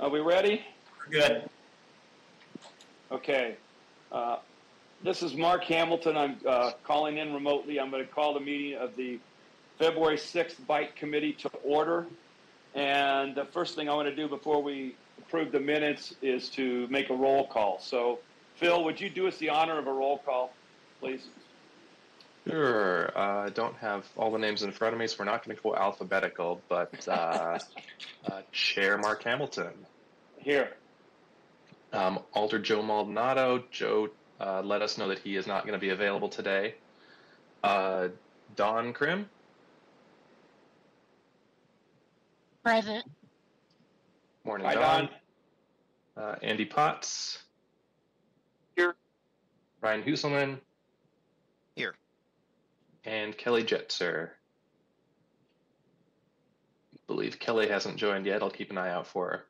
Are we ready? Good. Okay. This is Mark Hamilton. I'm calling in remotely. I'm going to call the meeting of the February 6th Bike Committee to order. And the first thing I want to do before we approve the minutes is to make a roll call. So, Phil, would you do us the honor of a roll call, please? Sure. I don't have all the names in front of me, so we're not going to go alphabetical, but Chair Mark Hamilton. Here. Alder Joe Maldonado. Joe let us know that he is not going to be available today. Don Krim. Present. Morning, Hi, Don. Don. Andy Potts. Here. Ryan Husselman. Here. And Kelly Jetzer. I believe Kelly hasn't joined yet. I'll keep an eye out for her.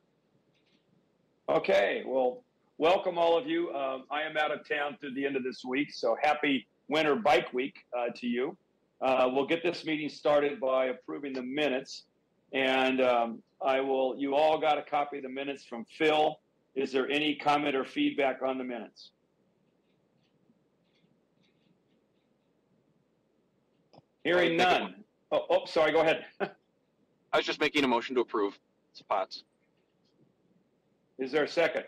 Okay, well, welcome all of you. I am out of town through the end of this week, so happy Winter Bike Week to you. We'll get this meeting started by approving the minutes, and you all got a copy of the minutes from Phil. Is there any comment or feedback on the minutes? Hearing none. Oh, sorry, go ahead. I was just making a motion to approve. It's Potts. Is there a second?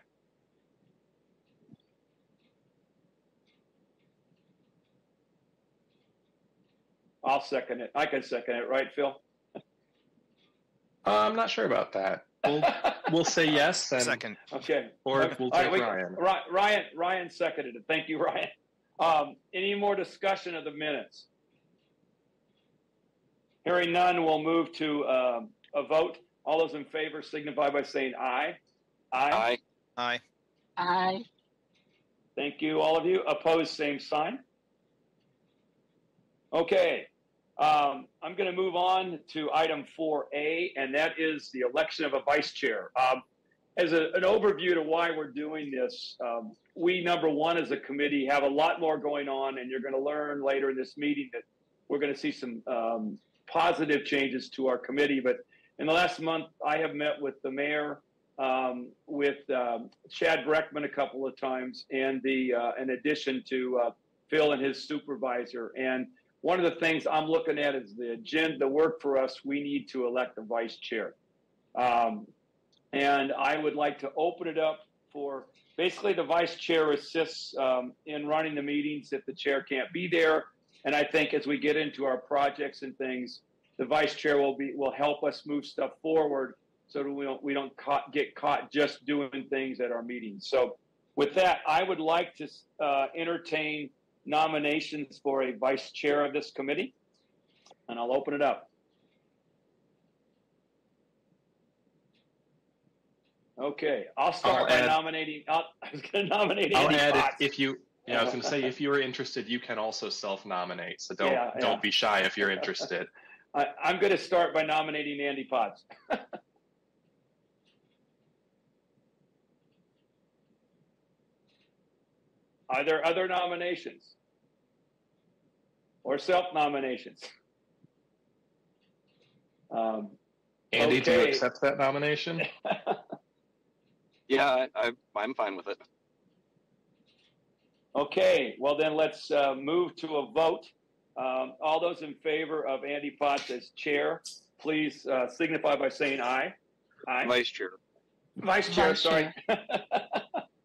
I'll second it. I can second it, right, Phil? I'm not sure about that. We'll say yes. And, Second. Okay. Or we'll take Ryan. Ryan seconded it. Thank you, Ryan. Any more discussion of the minutes? Hearing none, we'll move to a vote. All those in favor signify by saying aye. Aye. Aye. Aye. Thank you, all of you. Opposed, same sign. Okay. I'm going to move on to item 4A, and that is the election of a vice chair. As an overview to why we're doing this, we, number one, as a committee, have a lot more going on, and you're going to learn later in this meeting that we're going to see some positive changes to our committee. But in the last month, I have met with the mayor, with Chad Breckman a couple of times, and in addition to Phil and his supervisor. And one of the things I'm looking at is the agenda, the work for us. We need to elect a vice chair. And I would like to open it up for basically the vice chair assists in running the meetings if the chair can't be there. And I think as we get into our projects and things, the vice chair will help us move stuff forward so that we don't get caught just doing things at our meetings. So with that, I would like to entertain nominations for a vice chair of this committee, and I'll open it up. Okay, I'll start by nominating. I was going to nominate Andy Potts. If you. Yeah, I was going to say, if you are interested, you can also self-nominate. So don't be shy if you're interested. I'm going to start by nominating Andy Potts. Are there other nominations or self-nominations? Andy, do you accept that nomination? Yeah, I'm fine with it. Okay, well then let's move to a vote. All those in favor of Andy Potts as chair, please signify by saying aye. Aye. Vice chair. Vice chair, sorry.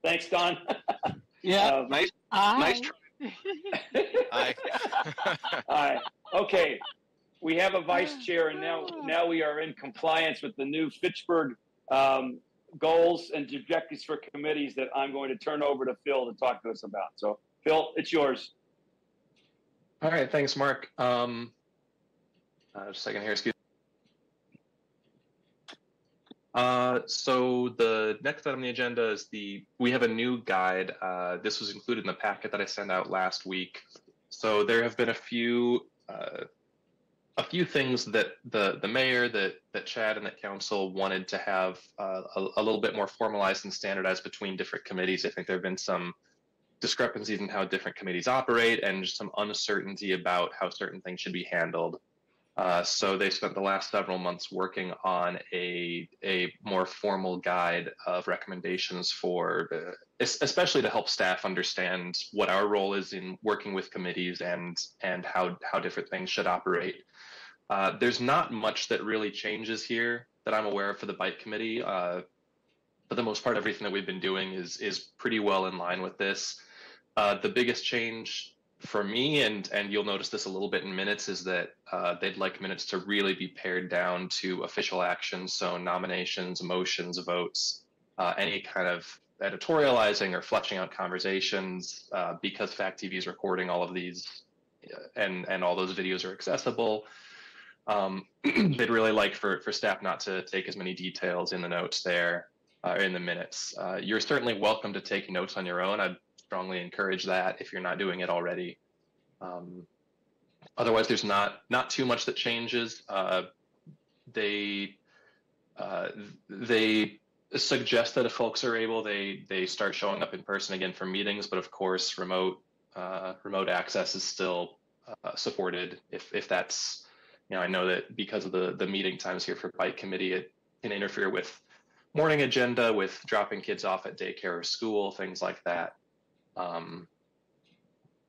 Thanks, Don. Yeah. Nice try. Aye. Aye. Okay, we have a vice chair, and now we are in compliance with the new Fitchburg goals and objectives for committees that I'm going to turn over to Phil to talk to us about. So, Phil, it's yours. All right, thanks, Mark. Just a second here, excuse me. So the next item on the agenda is we have a new guide. This was included in the packet that I sent out last week. So there have been a few things that the mayor, that Chad, and that council wanted to have a little bit more formalized and standardized between different committees. I think there have been some discrepancies in how different committees operate and just some uncertainty about how certain things should be handled. So they spent the last several months working on a more formal guide of recommendations for, especially to help staff understand what our role is in working with committees and how different things should operate. There's not much that really changes here that I'm aware of for the bike committee. For the most part, everything that we've been doing is pretty well in line with this. The biggest change for me, and you'll notice this a little bit in minutes, is that they'd like minutes to really be pared down to official actions, so nominations, motions, votes, any kind of editorializing or fleshing out conversations, because Fact TV is recording all of these and all those videos are accessible. They'd really like for staff not to take as many details in the notes there, in the minutes. You're certainly welcome to take notes on your own. I'd strongly encourage that if you're not doing it already. Otherwise, there's not too much that changes. They suggest that if folks are able, they start showing up in person again for meetings, but of course, remote access is still supported if that's, I know that because of the meeting times here for bike committee, it can interfere with morning agenda, with dropping kids off at daycare or school, things like that. And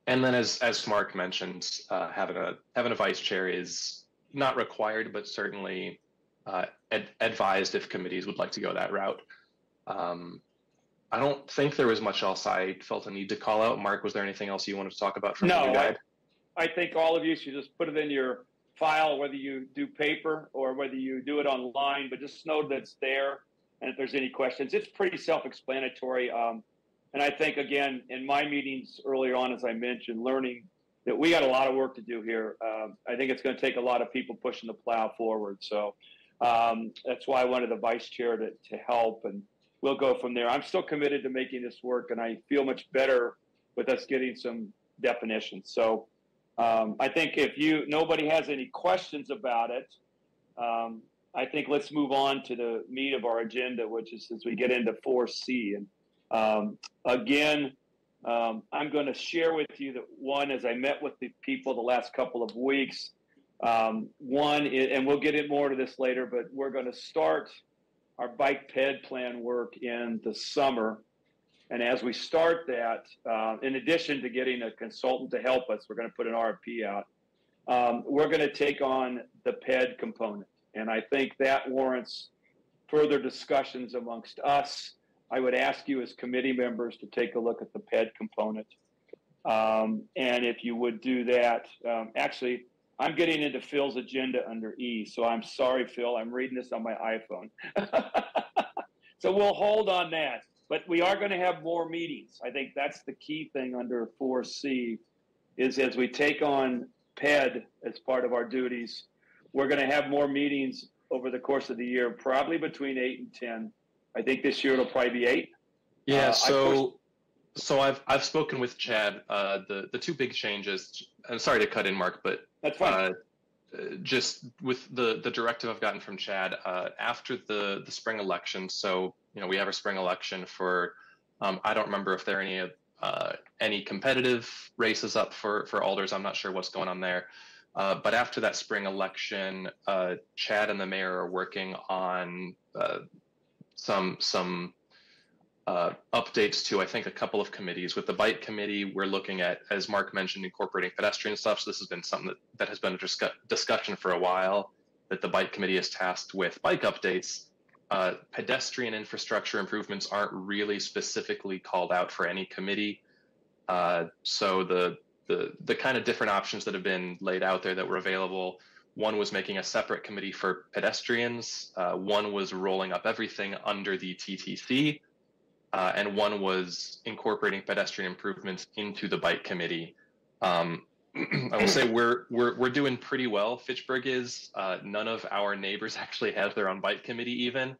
then as Mark mentioned, having a vice chair is not required, but certainly advised if committees would like to go that route. I don't think there was much else I felt a need to call out. Mark, was there anything else you wanted to talk about from the new guide? I think all of you should just put it in your file, whether you do paper or whether you do it online, but just know that it's there. And if there's any questions, it's pretty self-explanatory. And I think, again, in my meetings earlier on, as I mentioned, learning that we got a lot of work to do here. I think it's going to take a lot of people pushing the plow forward. So that's why I wanted the vice chair to help, and we'll go from there. I'm still committed to making this work, and I feel much better with us getting some definitions. So I think if nobody has any questions about it, I think let's move on to the meat of our agenda, which is as we get into 4C. And again, I'm going to share with you that one, as I met with the people the last couple of weeks, one, and we'll get in more to this later, but we're going to start our bike ped plan work in the summer. And as we start that, in addition to getting a consultant to help us, we're going to put an RFP out. We're going to take on the ped component. And I think that warrants further discussions amongst us. I would ask you as committee members to take a look at the ped component. And if you would do that, actually, I'm getting into Phil's agenda under E. So I'm sorry, Phil, I'm reading this on my iPhone. So we'll hold on that. But we are going to have more meetings. I think that's the key thing under 4C is as we take on PED as part of our duties, we're going to have more meetings over the course of the year, probably between 8 and 10. I think this year it'll probably be 8. Yeah, so I've spoken with Chad. The two big changes, I'm sorry to cut in, Mark, but that's fine. Just with the directive I've gotten from Chad after the spring election. So we have a spring election for I don't remember if there are any competitive races up for alders. I'm not sure what's going on there. But after that spring election, Chad and the mayor are working on some updates to, I think, a couple of committees. With the bike committee, we're looking at, as Mark mentioned, incorporating pedestrian stuff. So this has been something that has been a discussion for a while, that the bike committee is tasked with bike updates. Pedestrian infrastructure improvements aren't really specifically called out for any committee. So the kind of different options that have been laid out there that were available, one was making a separate committee for pedestrians. One was rolling up everything under the TTC. And one was incorporating pedestrian improvements into the bike committee. I will say we're doing pretty well. Fitchburg is. None of our neighbors actually have their own bike committee even.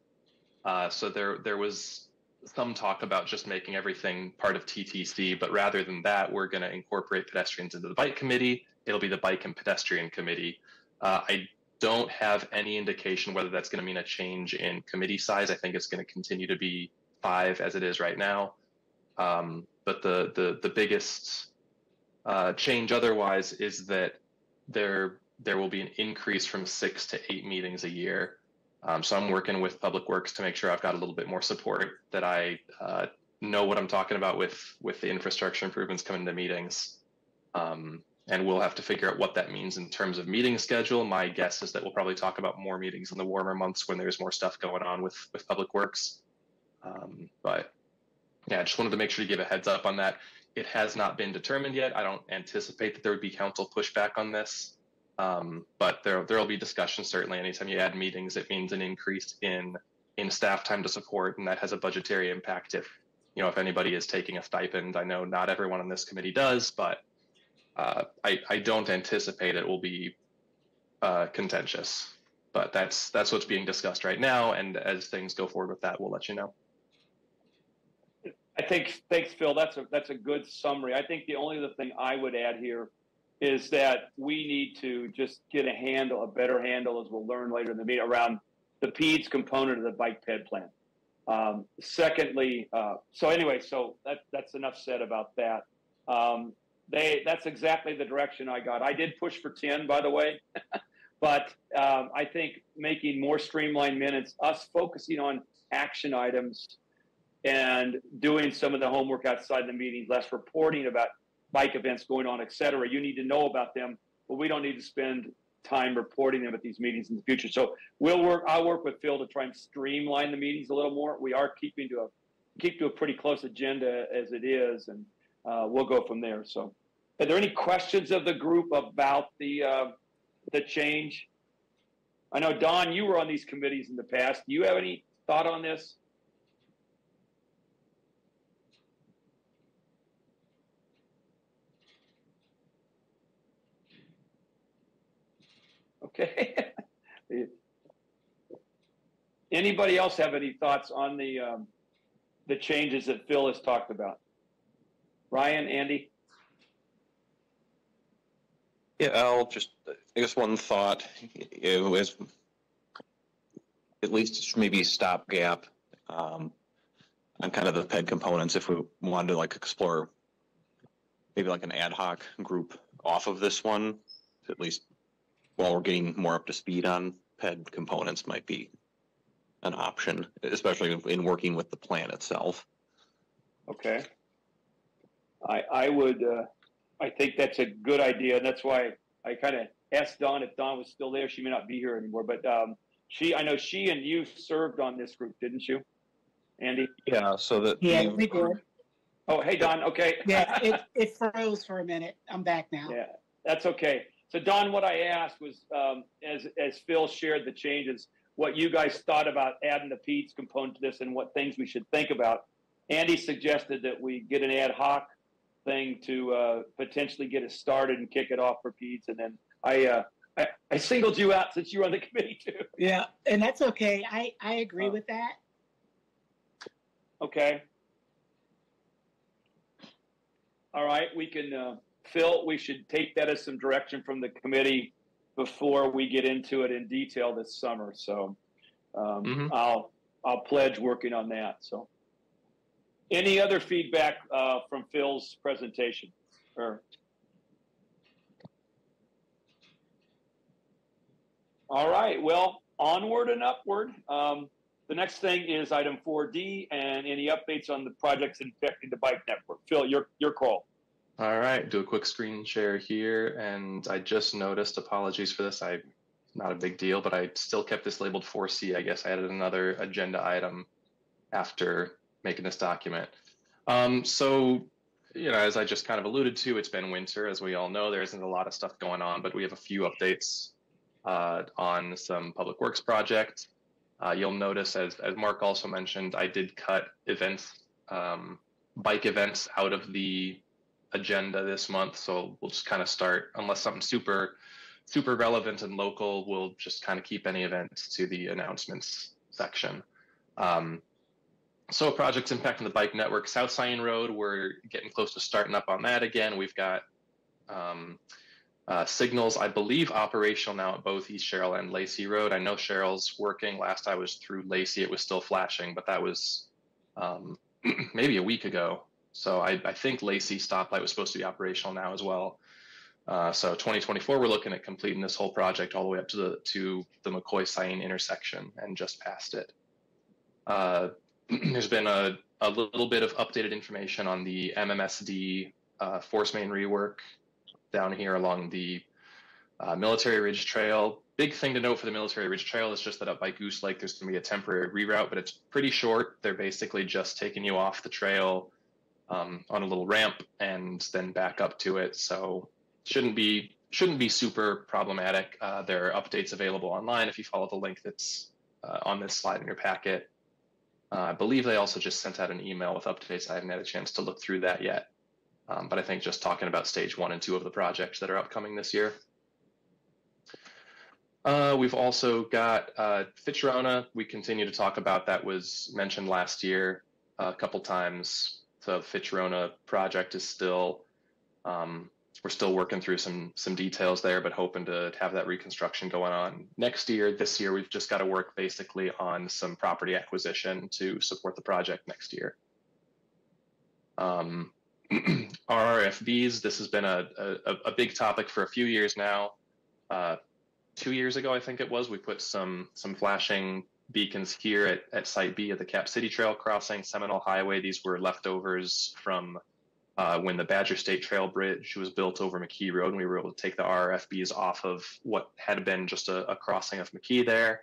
So there was some talk about just making everything part of TTC, but rather than that, we're going to incorporate pedestrians into the bike committee. It'll be the bike and pedestrian committee. I don't have any indication whether that's going to mean a change in committee size. I think it's going to continue to be 5 as it is right now. But the biggest change otherwise is that there will be an increase from 6 to 8 meetings a year. So I'm working with Public Works to make sure I've got a little bit more support, that I know what I'm talking about with the infrastructure improvements coming to meetings. And we'll have to figure out what that means in terms of meeting schedule. My guess is that we'll probably talk about more meetings in the warmer months when there's more stuff going on with Public Works. But yeah, I just wanted to make sure to give a heads up on that. It has not been determined yet. I don't anticipate that there would be council pushback on this. But there will be discussion. Certainly, anytime you add meetings, it means an increase in staff time to support, and that has a budgetary impact. If anybody is taking a stipend, I know not everyone on this committee does, but I don't anticipate it will be contentious. But that's what's being discussed right now, and as things go forward with that, we'll let you know. Thanks, Phil. That's a good summary. I think the only other thing I would add here is that we need to just get a better handle, as we'll learn later in the meeting, around the PEDS component of the bike ped plan. Secondly, so that's enough said about that. That's exactly the direction I got. I did push for 10, by the way, but I think making more streamlined minutes, us focusing on action items and doing some of the homework outside the meetings, less reporting about bike events going on, et cetera. You need to know about them, but we don't need to spend time reporting them at these meetings in the future. So I'll work with Phil to try and streamline the meetings a little more. We are keep to a pretty close agenda as it is, and we'll go from there. So are there any questions of the group about the change? I know, Don, you were on these committees in the past. Do you have any thought on this? Okay. Anybody else have any thoughts on the changes that Phil has talked about? Ryan, Andy? Yeah, I guess one thought, it was at least maybe stopgap on kind of the PED components, if we wanted to like explore maybe like an ad hoc group off of this one, at least while we're getting more up to speed on PED components, might be an option, especially in working with the plan itself. Okay. I think that's a good idea. And that's why I kind of asked Dawn if Dawn was still there. She may not be here anymore, but I know she and you served on this group, didn't you, Andy? Yeah. So that. Yeah, we did. Oh, hey, Dawn. Okay. Yeah, it froze for a minute. I'm back now. Yeah, that's okay. So Dawn, what I asked was, as Phil shared the changes, what you guys thought about adding the PEDS component to this and what things we should think about. Andy suggested that we get an ad hoc thing to potentially get it started and kick it off for PEDS. And then I singled you out since you were on the committee too. Yeah, and that's okay. I agree with that. Okay. All right, we can, Phil, we should take that as some direction from the committee before we get into it in detail this summer. So I'll pledge working on that. So any other feedback from Phil's presentation? All right, well, onward and upward. The next thing is item 4D and any updates on the projects infecting the bike network. Phil, your call. All right, do a quick screen share here. And I just noticed, apologies for this, not a big deal, but I still kept this labeled 4C. I guess I added another agenda item after making this document. So, as I just kind of alluded to, it's been winter, as we all know. There isn't a lot of stuff going on, but we have a few updates on some public works projects. You'll notice, as Mark also mentioned, I did cut events, bike events out of the agenda this month. So we'll just kind of start, unless something super relevant and local, we'll just kind of keep any events to the announcements section. So projects impacting the bike network, South Scion Road, we're getting close to starting up on that again. We've got signals, I believe, operational now at both East Sherrill and Lacey Road. I know Sherrill's working. Last I was through Lacey, it was still flashing, but that was maybe a week ago. So I think Lacey stoplight was supposed to be operational now as well. So 2024, we're looking at completing this whole project all the way up to the McCoy-Sain intersection and just past it. There's been a little bit of updated information on the MMSD force main rework down here along the Military Ridge Trail. Big thing to note for the Military Ridge Trail is just that up by Goose Lake, there's going to be a temporary reroute, but it's pretty short. They're basically just taking you off the trail on a little ramp and then back up to it. So shouldn't be super problematic. There are updates available online if you follow the link that's on this slide in your packet. I believe they also just sent out an email with updates. I haven't had a chance to look through that yet. But I think just talking about stage 1 and 2 of the projects that are upcoming this year. We've also got Fitchburg. We continue to talk about. That was mentioned last year a couple times. The Fitchburg project is still, we're still working through some details there, but hoping to have that reconstruction going on next year. This year, we've just got to work basically on some property acquisition to support the project next year. RRFBs, this has been a big topic for a few years now. 2 years ago, I think it was, we put some flashing beacons here at Site B at the Cap City Trail crossing, Seminole Highway. These were leftovers from when the Badger State Trail Bridge was built over McKee Road, and we were able to take the RRFBs off of what had been just a crossing of McKee there.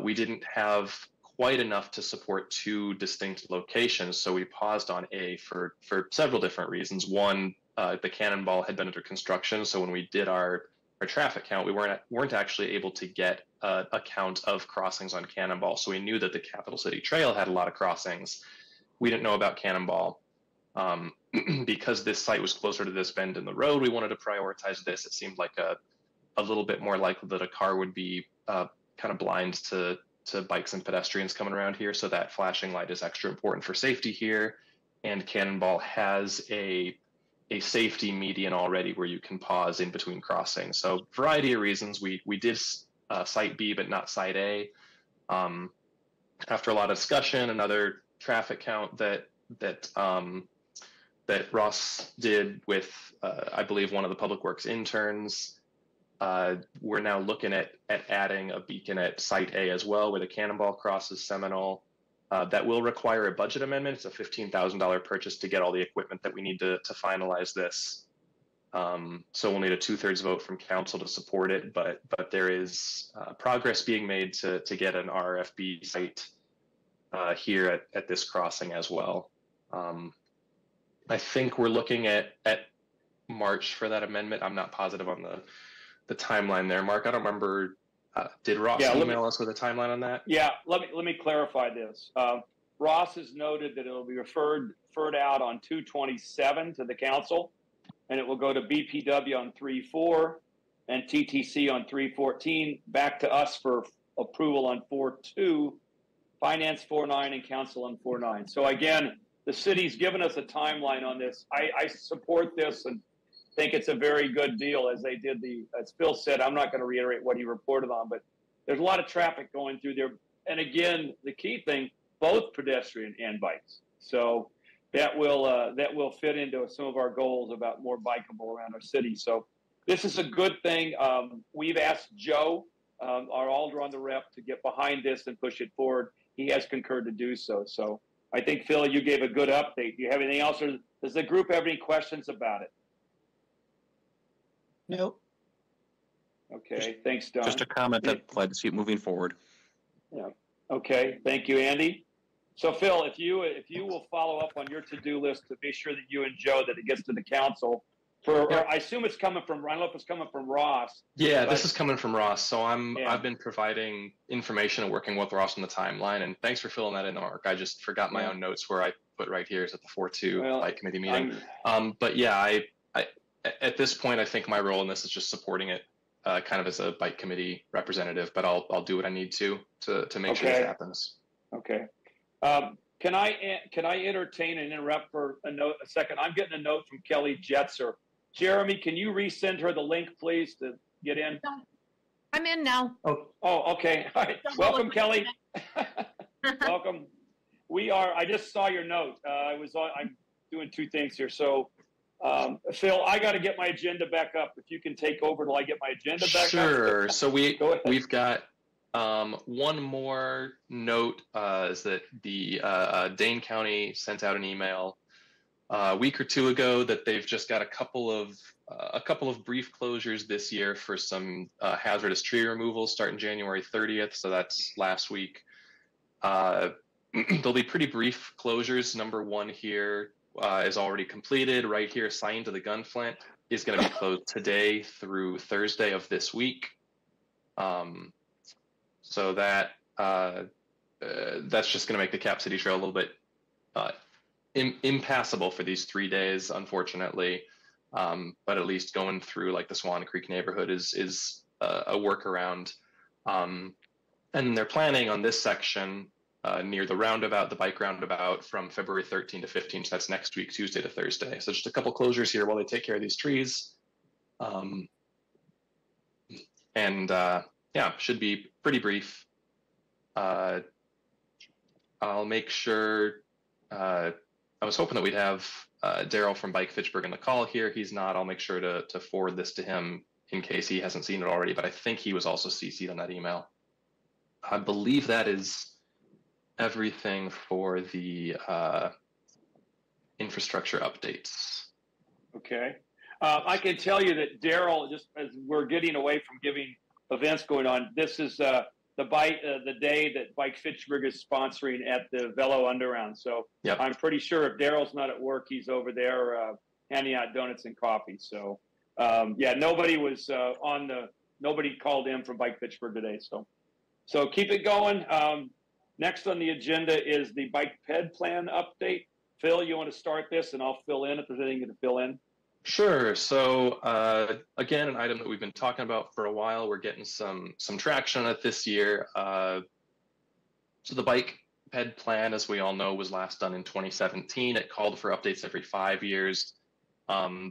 We didn't have quite enough to support 2 distinct locations, so we paused on A for several different reasons. One, the Cannonball had been under construction, so when we did our traffic count, we weren't actually able to get a count of crossings on Cannonball. So we knew that the Capital City Trail had a lot of crossings. We didn't know about Cannonball. Because this site was closer to this bend in the road, we wanted to prioritize this. It seemed like a little bit more likely that a car would be kind of blind to bikes and pedestrians coming around here. So that flashing light is extra important for safety here. And Cannonball has a safety median already where you can pause in between crossings. So variety of reasons, we did Site B, but not Site A. After a lot of discussion, another traffic count that Ross did with, I believe, one of the Public Works interns, we're now looking at adding a beacon at Site A as well, where the Cannonball crosses Seminole. That will require a budget amendment. It's a $15,000 purchase to get all the equipment that we need to finalize this. So we'll need a 2/3 vote from council to support it, but there is progress being made to get an RFB site here at this crossing as well. I think we're looking at March for that amendment. I'm not positive on the timeline there. Mark, I don't remember. Did Ross email us with a timeline on that? Yeah, let me clarify this. Ross has noted that it will be referred out on 2/27 to the council, and it will go to BPW on 3/4 and TTC on 3/14, back to us for approval on 4/2, Finance 4/9, and Council on 4/9. So again, the city's given us a timeline on this. I support this and think it's a very good deal, as they did as Phil said. I'm not going to reiterate what he reported on, but there's a lot of traffic going through there. And again, the key thing, both pedestrian and bikes. So that will fit into some of our goals about more bikeable around our city. So this is a good thing. We've asked Joe, our Alder on the rep, to get behind this and push it forward. He has concurred to do so. So I think, Phil, you gave a good update. Do you have anything else, or does the group have any questions about it? Nope. Okay, thanks, Don. Just a comment that I'd like to see it moving forward. Yeah. Okay, thank you, Andy. So, Phil, if you will follow up on your to-do list to be sure that you and Joe, that it gets to the council. I assume it's coming from, I don't know if it's coming from Ross. Yeah, this is coming from Ross. So I've been providing information and working with Ross on the timeline. And thanks for filling that in, Mark. I just forgot my own notes where I put right here is at the 4/2 Light Committee meeting. But yeah, I at this point, I think my role in this is just supporting it, kind of as a bike committee representative. But I'll do what I need to make sure this happens. Okay. Can I entertain and interrupt for a second? I'm getting a note from Kelly Jetzer. Jeremy, can you resend her the link, please, to get in? I'm in now. Oh, okay. All right. Welcome, Kelly. Welcome. I just saw your note. I'm doing 2 things here. So Phil, I got to get my agenda back up. If you can take over till I get my agenda back up. Sure. So Go ahead. we've got one more note is that the Dane County sent out an email a week or two ago that they've just got a couple of brief closures this year for some hazardous tree removals starting January 30th. So that's last week. There'll be pretty brief closures. Number one here is already completed. Right here, signed to the Gunflint is going to be closed today through Thursday of this week. So that that's just going to make the Cap City Trail a little bit impassable for these 3 days, unfortunately. But at least going through like the Swan Creek neighborhood is a workaround. And they're planning on this section near the roundabout, the bike roundabout, from February 13th to 15th. So that's next week, Tuesday to Thursday. So just a couple closures here while they take care of these trees. Yeah, should be pretty brief. I'll make sure, I was hoping that we'd have Daryl from Bike Fitchburg on the call here. He's not. I'll make sure to forward this to him in case he hasn't seen it already, but I think he was also CC'd on that email. I believe that is everything for the infrastructure updates. Okay. I can tell you that Daryl, just as we're getting away from giving events going on, this is the day that Bike Fitchburg is sponsoring at the Velo Underground. So yep. I'm pretty sure if Daryl's not at work, he's over there handing out donuts and coffee. So yeah, nobody was nobody called in from Bike Fitchburg today. So keep it going. Next on the agenda is the bike ped plan update. Phil, you want to start this, and I'll fill in if there's anything to fill in. Sure. So again, an item that we've been talking about for a while. We're getting some traction on it this year. So the bike ped plan, as we all know, was last done in 2017. It called for updates every 5 years. That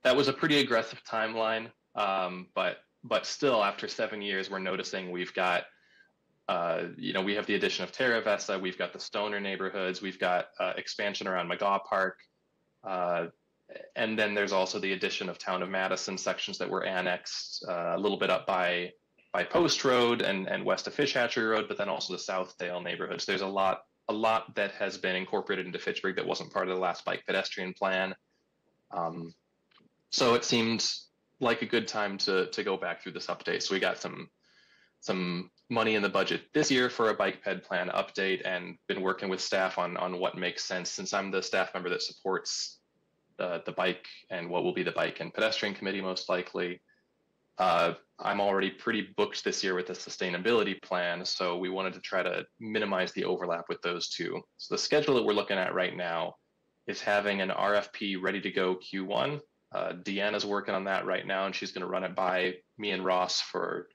was a pretty aggressive timeline, but still, after 7 years, we're noticing we've got we have the addition of Terra Vesta, we've got the Stoner neighborhoods, we've got expansion around McGaw Park. And then there's also the addition of Town of Madison sections that were annexed a little bit up by Post Road and west of Fish Hatchery Road, but then also the Southdale neighborhoods. There's a lot that has been incorporated into Fitchburg that wasn't part of the last bike pedestrian plan. So it seemed like a good time to go back through this update. So we got some money in the budget this year for a bike ped plan update, and been working with staff on what makes sense, since I'm the staff member that supports the bike and what will be the bike and pedestrian committee most likely. I'm already pretty booked this year with the sustainability plan, so we wanted to try to minimize the overlap with those two. So the schedule that we're looking at right now is having an RFP ready to go Q1. Deanna's working on that right now, and she's going to run it by me and Ross for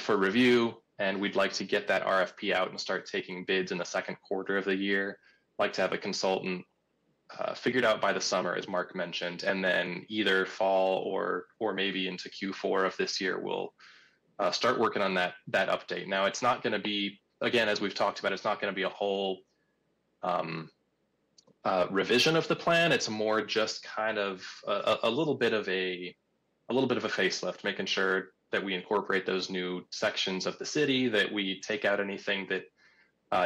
review, and we'd like to get that RFP out and start taking bids in the second quarter of the year. Like to have a consultant figured out by the summer, as Mark mentioned, and then either fall or maybe into Q4 of this year, we'll start working on that update. Now, it's not going to be, again, as we've talked about, it's not going to be a whole revision of the plan. It's more just kind of a little bit of a facelift, making sure that we incorporate those new sections of the city, that we take out anything that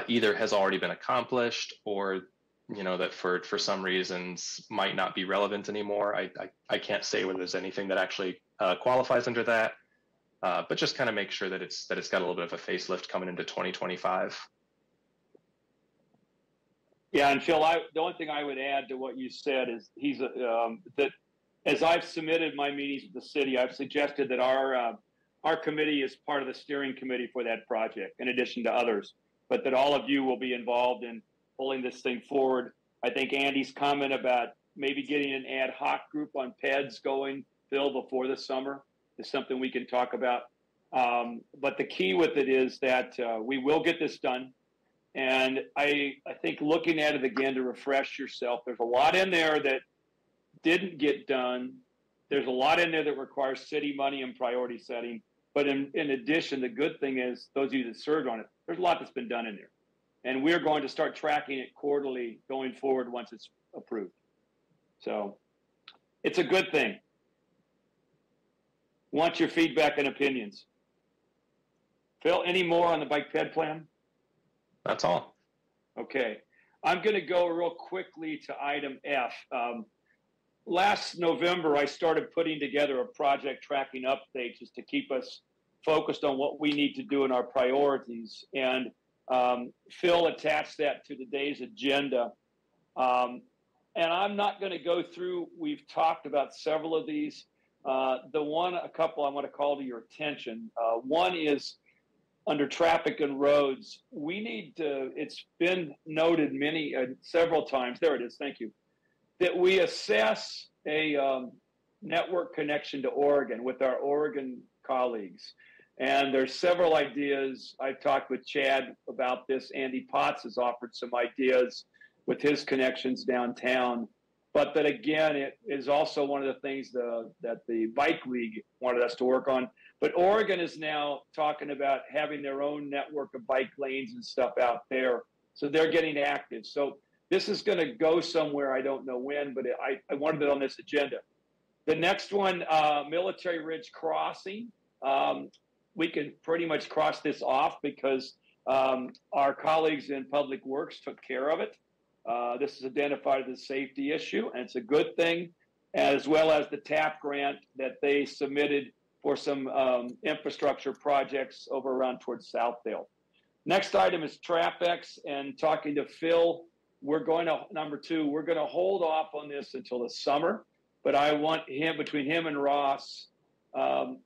either has already been accomplished or that for some reasons might not be relevant anymore. I can't say whether there's anything that actually qualifies under that, but just kind of make sure that it's got a little bit of a facelift coming into 2025. Yeah, and Phil, the only thing I would add to what you said is that as I've submitted my meetings with the city, I've suggested that our committee is part of the steering committee for that project, in addition to others, but that all of you will be involved in pulling this thing forward. I think Andy's comment about maybe getting an ad hoc group on PEDs going, Phil, before the summer is something we can talk about. But the key with it is that we will get this done. And I think looking at it again to refresh yourself, there's a lot in there that didn't get done. There's a lot in there that requires city money and priority setting. But in addition, the good thing is, those of you that served on it, there's a lot that's been done in there. and we're going to start tracking it quarterly going forward once it's approved. So it's a good thing. Want your feedback and opinions. Phil, any more on the bike ped plan? That's all. Okay. I'm going to go real quickly to item F. Last November, I started putting together a project tracking update just to keep us focused on what we need to do in our priorities. And Phil attached that to today's agenda. And I'm not going to go through, we've talked about several of these. A couple I want to call to your attention. One is under traffic and roads. We need to, it's been noted several times, there it is, thank you, that we assess a network connection to Oregon with our Oregon colleagues. And there's several ideas. I've talked with Chad about this. Andy Potts has offered some ideas with his connections downtown. But that, again, it is also one of the things that the Bike League wanted us to work on. But Oregon is now talking about having their own network of bike lanes and stuff out there. So they're getting active. So this is going to go somewhere. I don't know when, but I wanted it on this agenda. The next one, Military Ridge Crossing. We can pretty much cross this off because our colleagues in Public Works took care of it. This is identified as a safety issue, and it's a good thing, as well as the TAP grant that they submitted for some infrastructure projects over around towards Southdale. Next item is TrapEx, and talking to Phil, number two, we're going to hold off on this until the summer, but I want between him and Ross,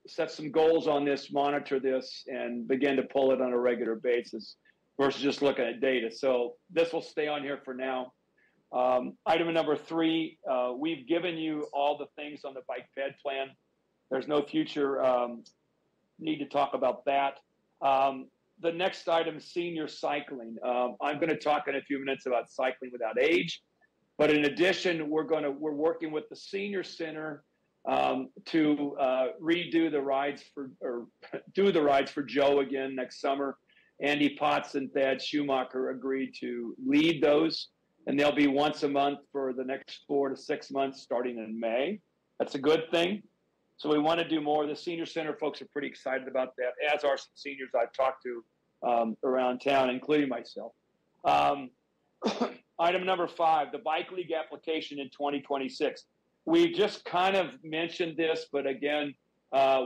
set some goals on this, monitor this, and begin to pull it on a regular basis versus just looking at data. So this will stay on here for now. Item number three, we've given you all the things on the bike ped plan. There's no future need to talk about that. The next item is senior cycling. I'm going to talk in a few minutes about cycling without age. But in addition, we're working with the senior center to redo the rides do the rides for Joe again next summer. Andy Potts and Thad Schumacher agreed to lead those, and they'll be once a month for the next 4 to 6 months starting in May. That's a good thing. So we want to do more. The senior center folks are pretty excited about that, as are some seniors I've talked to around town, including myself. Item number 5, the Bike League application in 2026. We just kind of mentioned this, but again,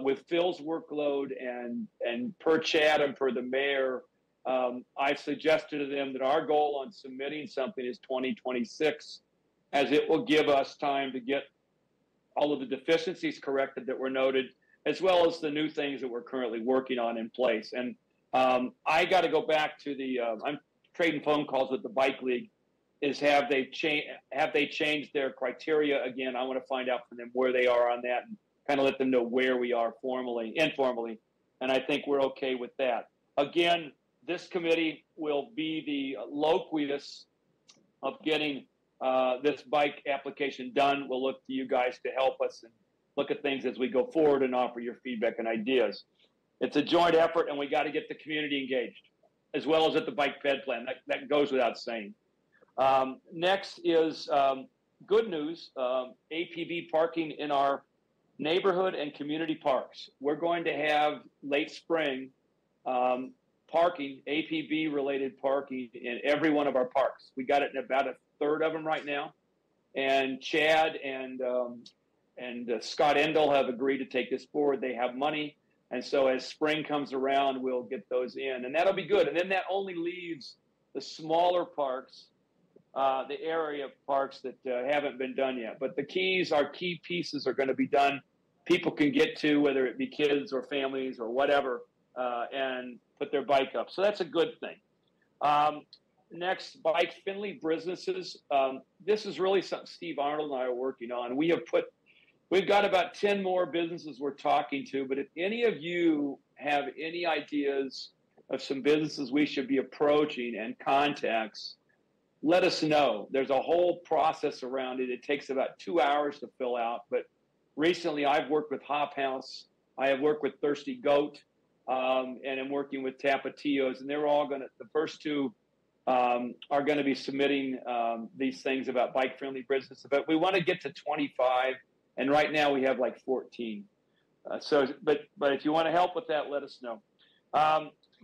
with Phil's workload and per Chad and per the mayor, I suggested to them that our goal on submitting something is 2026, as it will give us time to get all of the deficiencies corrected that were noted, as well as the new things that we're currently working on in place. And I got to go back to I'm trading phone calls with the Bike League. Have they changed their criteria again? I want to find out from them where they are on that and kind of let them know where we are informally. And I think we're okay with that. Again, this committee will be the loquitus of getting this bike application done. We'll look to you guys to help us and look at things as we go forward and offer your feedback and ideas. It's a joint effort, and we got to get the community engaged, as well as at the bike ped plan. That goes without saying. Next is good news, APV parking in our neighborhood and community parks. We're going to have late spring parking, APV-related parking in every one of our parks. We got it in about a third of them right now. And Chad and Scott Endel have agreed to take this forward. They have money. And so as spring comes around, we'll get those in. And that'll be good. And then that only leaves the smaller parks, the area parks that haven't been done yet. But the our key pieces are going to be done. People can get to, whether it be kids or families or whatever, and put their bike up. So that's a good thing. Next, bike friendly businesses. This is really something Steve Arnold and I are working on. We've got about 10 more businesses we're talking to, but if any of you have any ideas of some businesses we should be approaching and contacts, let us know. There's a whole process around it. It takes about 2 hours to fill out, but recently I've worked with Hop House. I have worked with Thirsty Goat, and I'm working with Tapatios, and they're all the first two are going to be submitting these things about bike-friendly business. But we want to get to 25, and right now we have like 14. But if you want to help with that, let us know.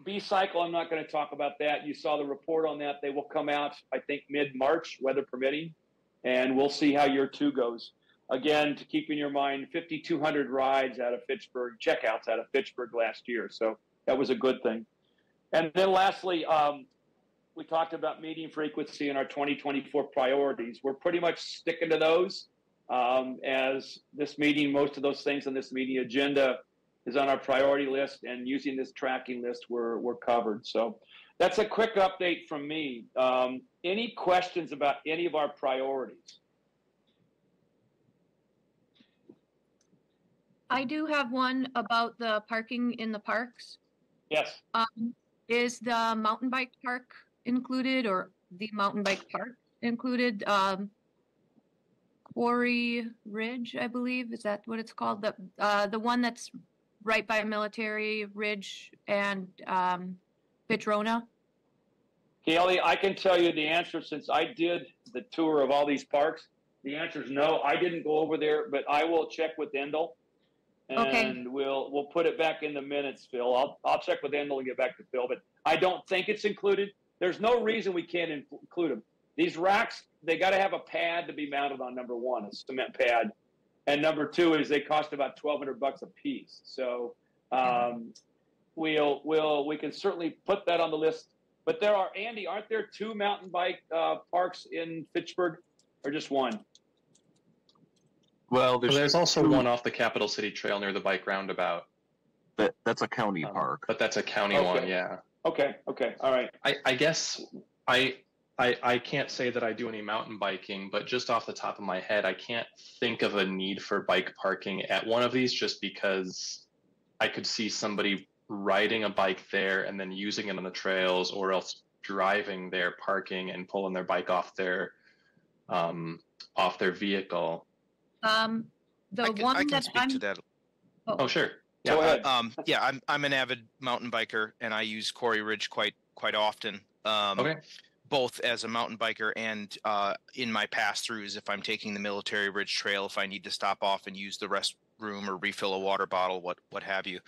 B-Cycle, I'm not going to talk about that. You saw the report on that. They will come out, I think, mid-March, weather permitting, and we'll see how year 2 goes. Again, to keep in your mind, 5,200 rides out of Fitchburg, checkouts out of Fitchburg last year. So that was a good thing. And then lastly, we talked about meeting frequency in our 2024 priorities. We're pretty much sticking to those. As this meeting, most of those things on this meeting agenda is on our priority list, and using this tracking list, we're covered. So that's a quick update from me. Any questions about any of our priorities? I do have one about the parking in the parks. Yes. Is the mountain bike park included, or the mountain bike park included? Quarry Ridge, I believe, is that what it's called? The one that's right by Military Ridge and Petrona. Kelly, I can tell you the answer, since I did the tour of all these parks. The answer is no. I didn't go over there, but I will check with Endel, and Okay. we'll put it back in the minutes, Phil. I'll check with Endel and get back to Phil, but I don't think it's included. There's no reason we can't include them. These racks, they got to have a pad to be mounted on. Number one, a cement pad, and number two is they cost about $1,200 a piece. So we can certainly put that on the list. But there are, Andy, aren't there 2 mountain bike parks in Fitchburg, or just one? Well, There's also one off the Capital City Trail near the bike roundabout. That's a county park. But that's a county Okay. one, yeah. Okay, all right. I guess I can't say that I do any mountain biking, but just off the top of my head, I can't think of a need for bike parking at one of these, just because I could see somebody riding a bike there and then using it on the trails, or else driving there, parking and pulling their bike off their vehicle. The I one can that speak I'm. to that. Oh, sure. Yeah. Go ahead. Yeah, I'm an avid mountain biker, and I use Quarry Ridge quite often. Okay. Both as a mountain biker and in my pass-throughs, if I'm taking the Military Ridge Trail, if I need to stop off and use the restroom or refill a water bottle, what have you.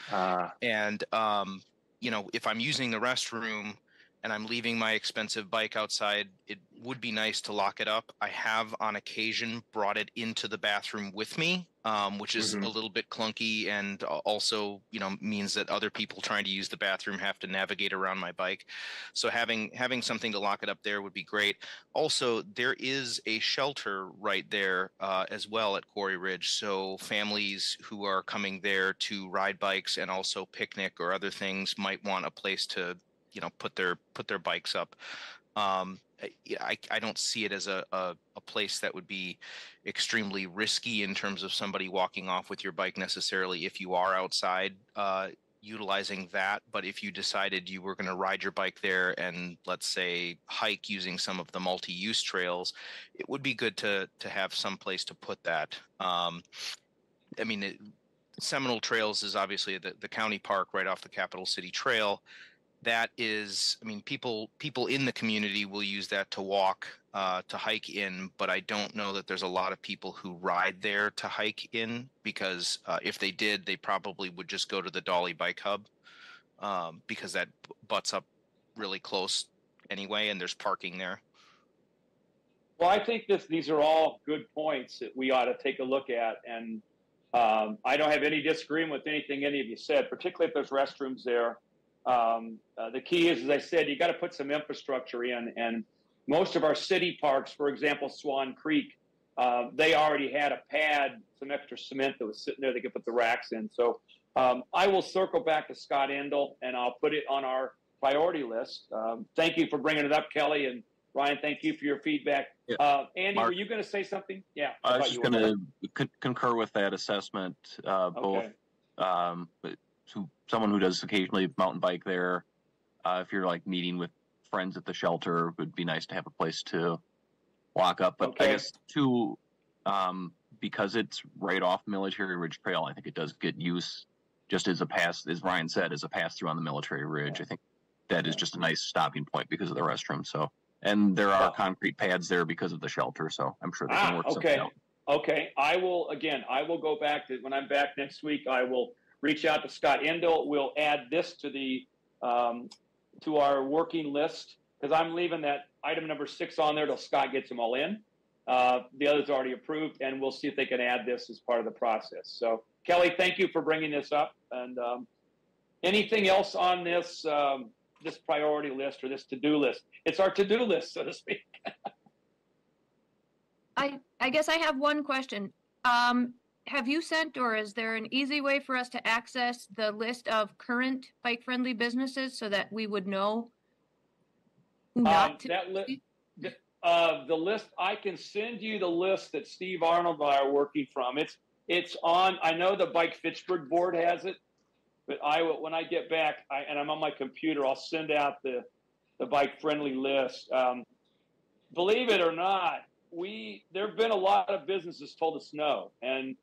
And if I'm using the restroom and I'm leaving my expensive bike outside, it would be nice to lock it up. I have on occasion brought it into the bathroom with me, which is a little bit clunky, and also, means that other people trying to use the bathroom have to navigate around my bike. So having something to lock it up there would be great. Also, there is a shelter right there as well at Quarry Ridge. So families who are coming there to ride bikes and also picnic or other things might want a place to put their bikes up. I don't see it as a place that would be extremely risky in terms of somebody walking off with your bike necessarily if you are outside utilizing that. But if you decided you were going to ride your bike there and, let's say, hike using some of the multi-use trails, it would be good to have some place to put that. Seminole Trails is obviously the county park right off the Capital City Trail. That is, people in the community will use that to walk, to hike in, but I don't know that there's a lot of people who ride there to hike in, because if they did, they probably would just go to the Dolly Bike Hub, because that butts up really close anyway, and there's parking there. Well, I think these are all good points that we ought to take a look at, and I don't have any disagreement with anything any of you said, particularly if there's restrooms there. The key is, as I said, you got to put some infrastructure in, and most of our city parks, for example, Swan Creek, they already had a pad, some extra cement that was sitting there they could put the racks in. So I will circle back to Scott Endel, and I'll put it on our priority list. Thank you for bringing it up, Kelly, and Ryan, thank you for your feedback. Yeah. Andy, Mark, were you going to say something? Yeah. I was just going to concur with that assessment, both to someone who does occasionally mountain bike there. If you're like meeting with friends at the shelter, it would be nice to have a place to walk up. But I guess too, because it's right off Military Ridge Trail, I think it does get use just as a pass, as Ryan said, as a pass through on the Military Ridge. I think that is just a nice stopping point because of the restroom. So, and there are concrete pads there because of the shelter. So I'm sure they can work something out. Okay. I will go back to, when I'm back next week, I will reach out to Scott Endel. We'll add this to the, to our working list, because I'm leaving that item number 6 on there till Scott gets them all in. The others are already approved, and we'll see if they can add this as part of the process. So, Kelly, thank you for bringing this up. And anything else on this this priority list or this to-do list? It's our to-do list, so to speak. I guess I have one question. Have you sent, or is there an easy way for us to access the list of current bike-friendly businesses so that we would know who not to? The list, I can send you the list that Steve Arnold and I are working from. It's on, I know the Bike Fitchburg board has it, but when I get back, and I'm on my computer, I'll send out the bike-friendly list. Believe it or not, there have been a lot of businesses told us no, and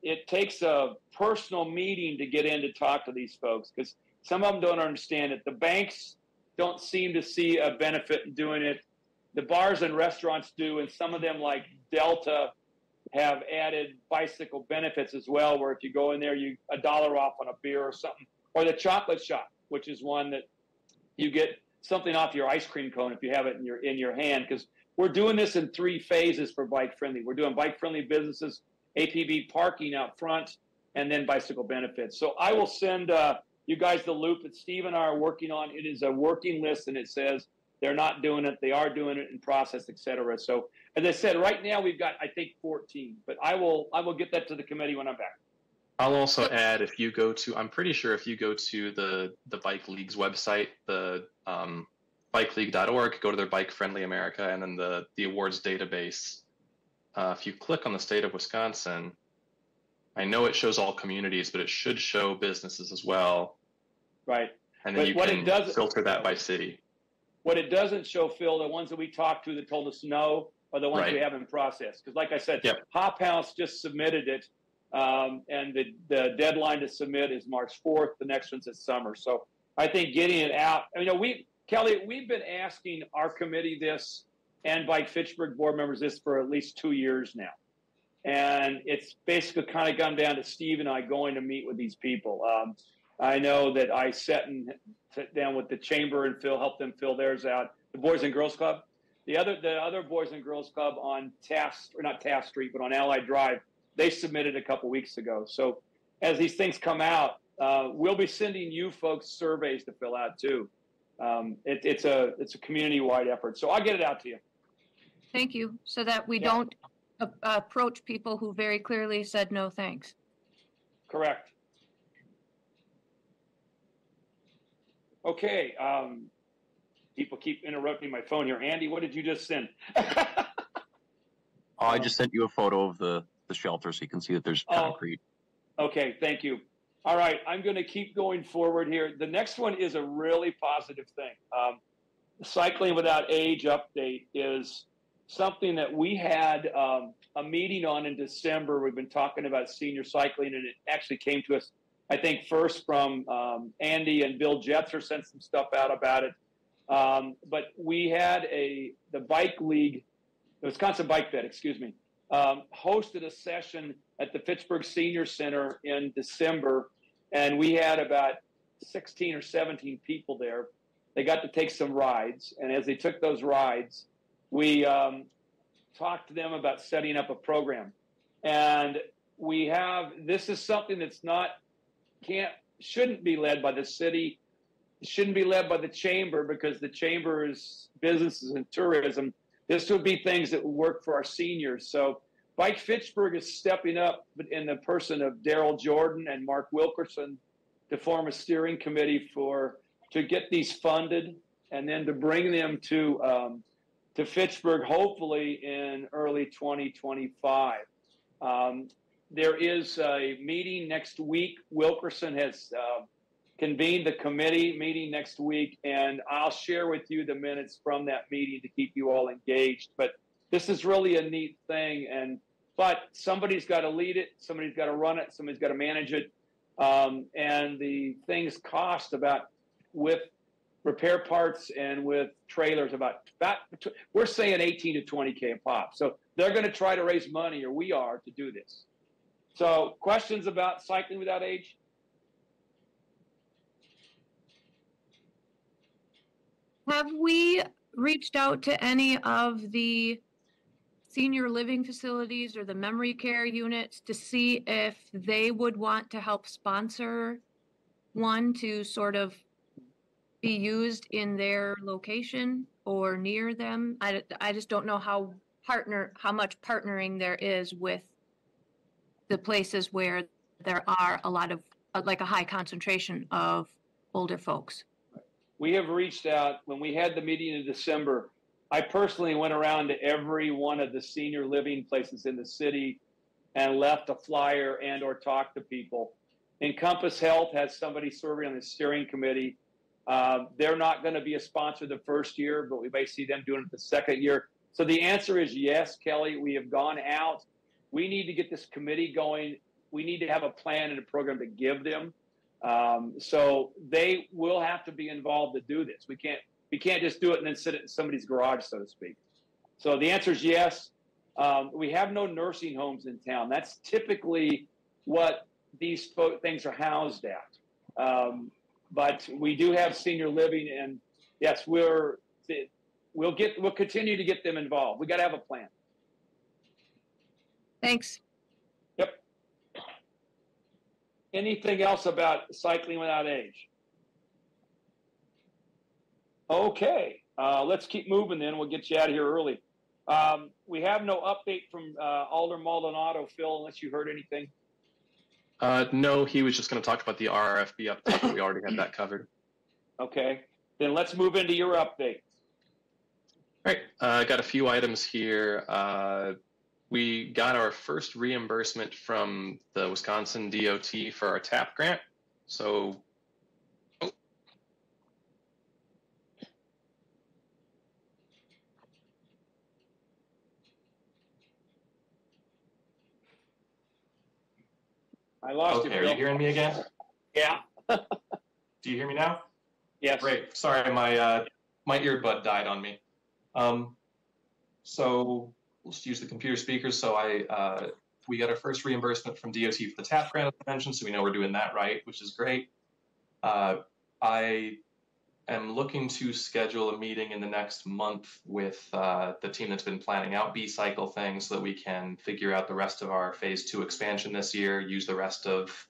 it takes a personal meeting to get in to talk to these folks, because some of them don't understand it. The banks don't seem to see a benefit in doing it. The bars and restaurants do, and some of them, like Delta, have added bicycle benefits as well, where if you go in there, you $1 off on a beer or something. Or the chocolate shop, which is one that you get something off your ice cream cone if you have it in your hand, because we're doing this in 3 phases for bike friendly. We're doing bike friendly businesses, APB parking out front, and then bicycle benefits. So I will send you guys the loop that Steve and I are working on. It is a working list, and it says they're not doing it, they are doing it in process, et cetera. So as I said, right now we've got, I think, 14, but I will get that to the committee when I'm back. I'll also add, if you go to, I'm pretty sure if you go to the Bike League's website, the bikeleague.org, go to their Bike Friendly America, and then the awards database. If you click on the state of Wisconsin, I know it shows all communities, but it should show businesses as well. Right. And then you can filter that by city. What it doesn't show, Phil, the ones that we talked to that told us no are the ones Right. we have in process. Because like I said, Yep. Hop House just submitted it, and the deadline to submit is March 4th. The next one's this summer. So I think getting it out, Kelly, we've been asking our committee this and Bike Fitchburg board members this for at least 2 years now. And it's basically kind of come down to Steve and I going to meet with these people. I know that I sat down with the chamber and helped them fill theirs out. The Boys and Girls Club, the other Boys and Girls Club on not Taft Street, but on Allied Drive, they submitted a couple weeks ago. So as these things come out, we'll be sending you folks surveys to fill out too. It's a community-wide effort. So I'll get it out to you. Thank you, so that we don't approach people who very clearly said no thanks. Correct. Okay. People keep interrupting my phone here. Andy, what did you just send? I just sent you a photo of the shelter so you can see that there's concrete. Okay, thank you. All right, I'm going to keep going forward here. The next one is a really positive thing. The Cycling Without Age update is something that we had a meeting on in December. We've been talking about senior cycling, and it actually came to us, I think, first from Andy and Bill Jetzer sent some stuff out about it. But we had the Bike League, the Wisconsin Bike Fed, hosted a session at the Fitchburg Senior Center in December, and we had about 16 or 17 people there. They got to take some rides, and as they took those rides, we talked to them about setting up a program. And this is something that's shouldn't be led by the city. It shouldn't be led by the chamber, because the chamber is businesses and tourism. This would be things that would work for our seniors. So Bike Fitchburg is stepping up in the person of Daryl Jordan and Mark Wilkerson to form a steering committee to get these funded, and then to bring them to Fitchburg, hopefully in early 2025. There is a meeting next week. Wilkerson has convened the committee meeting next week, and I'll share with you the minutes from that meeting to keep you all engaged. But this is really a neat thing, but somebody's got to lead it, somebody's got to run it, somebody's got to manage it, and the things cost with repair parts and with trailers about we're saying 18 to 20K a pop. So they're going to try to raise money, or we are, to do this. So questions about cycling without age? Have we reached out to any of the senior living facilities or the memory care units to see if they would want to help sponsor one to sort of be used in their location or near them? I just don't know how much partnering there is with the places where there are a lot of, like a high concentration of older folks. We have reached out. When we had the meeting in December, I personally went around to every one of the senior living places in the city and left a flyer and or talked to people. Encompass Health has somebody serving on the steering committee. They're not going to be a sponsor the first year, but we may see them doing it the second year. So the answer is yes, Kelly. We have gone out. We need to get this committee going. We need to have a plan and a program to give them. So they will have to be involved to do this. We can't just do it and then sit it in somebody's garage, so to speak. So the answer is yes. We have no nursing homes in town. That's typically what these things are housed at. But we do have senior living, and yes, we'll continue to get them involved. We got to have a plan. Thanks. Yep. Anything else about cycling without age? Okay, let's keep moving then. We'll get you out of here early. We have no update from Alder Maldonado, Phil, unless you heard anything. No, he was just going to talk about the RRFB update, but we already had that covered. Okay, then let's move into your update. All right, I got a few items here. We got our first reimbursement from the Wisconsin DOT for our TAP grant. So, I lost you, okay, Phil. are you hearing me again? Yeah. Do you hear me now? Yes. Great. Sorry, my earbud died on me. So let's use the computer speakers. So we got our first reimbursement from DOT for the TAP grant, as I mentioned, so we know we're doing that right, which is great. I am looking to schedule a meeting in the next month with the team that's been planning out B-cycle things so that we can figure out the rest of our phase 2 expansion this year, use the rest of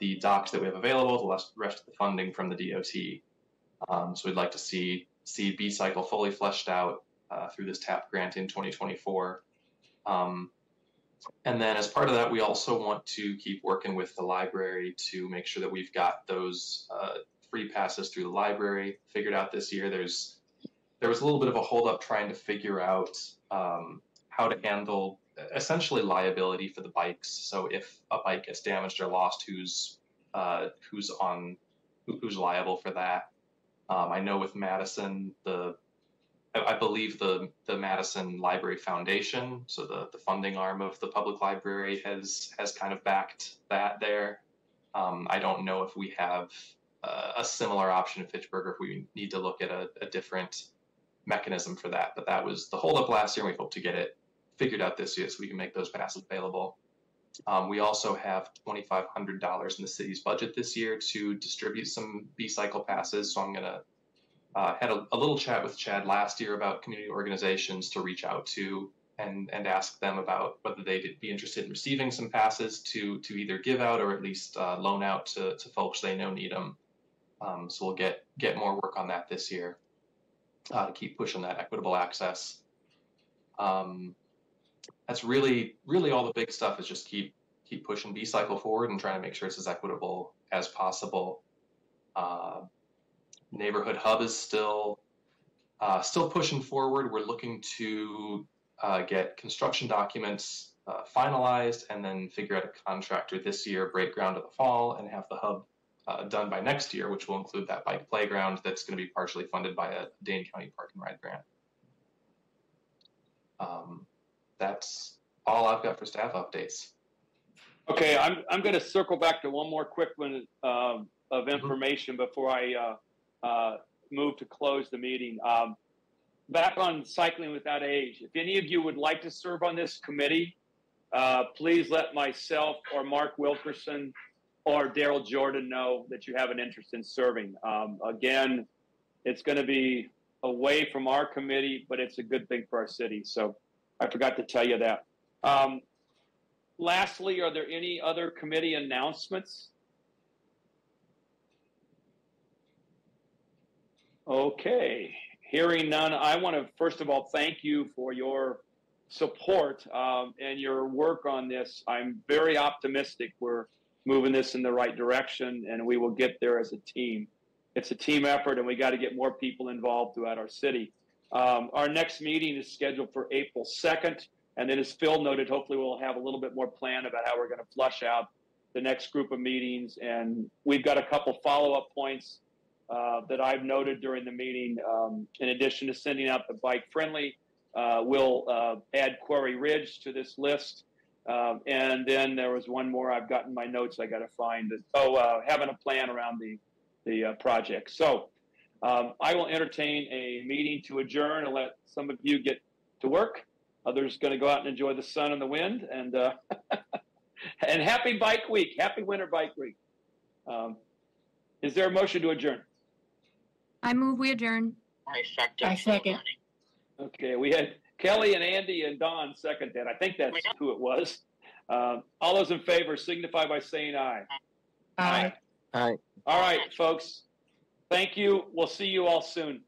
the docs that we have available, the rest of the funding from the DOT. So we'd like to see B-cycle fully fleshed out through this TAP grant in 2024. And then as part of that, we also want to keep working with the library to make sure that we've got those free passes through the library figured out this year. There was a little bit of a holdup trying to figure out how to handle essentially liability for the bikes. So if a bike gets damaged or lost, who's liable for that? I know with Madison, I believe the Madison Library Foundation, so the funding arm of the public library, has kind of backed that there. I don't know if we have a similar option in Fitchburg, or if we need to look at a different mechanism for that. But that was the holdup last year, and we hope to get it figured out this year so we can make those passes available. We also have $2,500 in the city's budget this year to distribute some B-cycle passes. So I'm going to had a little chat with Chad last year about community organizations to reach out to and ask them about whether they'd be interested in receiving some passes to either give out or at least loan out to folks they know need them. So we'll get more work on that this year to keep pushing that equitable access. That's really all the big stuff, is just keep pushing B-cycle forward and trying to make sure it's as equitable as possible. Neighborhood Hub is still pushing forward. We're looking to get construction documents finalized and then figure out a contractor this year, break ground in the fall, and have the hub done by next year, which will include that bike playground that's going to be partially funded by a Dane County Park and Ride grant. That's all I've got for staff updates. Okay, I'm going to circle back to one more quick one of information before I move to close the meeting. Back on Cycling Without Age, if any of you would like to serve on this committee, please let myself or Mark Wilkerson or Daryl Jordan know that you have an interest in serving. Again, it's going to be away from our committee, but it's a good thing for our city. So I forgot to tell you that. Lastly, are there any other committee announcements? Okay, hearing none, I want to first of all thank you for your support and your work on this. I'm very optimistic we're moving this in the right direction, and we will get there as a team. It's a team effort, and we got to get more people involved throughout our city. Our next meeting is scheduled for April 2nd, and then as Phil noted, hopefully we'll have a little bit more plan about how we're going to flush out the next group of meetings, and we've got a couple follow-up points that I've noted during the meeting. In addition to sending out the bike friendly, we'll add Quarry Ridge to this list. And then there was one more I've got in my notes I got to find. Having a plan around the project. So I will entertain a meeting to adjourn and let some of you get to work. Others going to go out and enjoy the sun and the wind. And and happy Bike Week. Happy Winter Bike Week. Is there a motion to adjourn? I move we adjourn. I second. Okay, we had Kelly and Andy and Don second that. I think that's who it was. All those in favor signify by saying aye. Aye. Aye. All right, folks. Thank you. We'll see you all soon.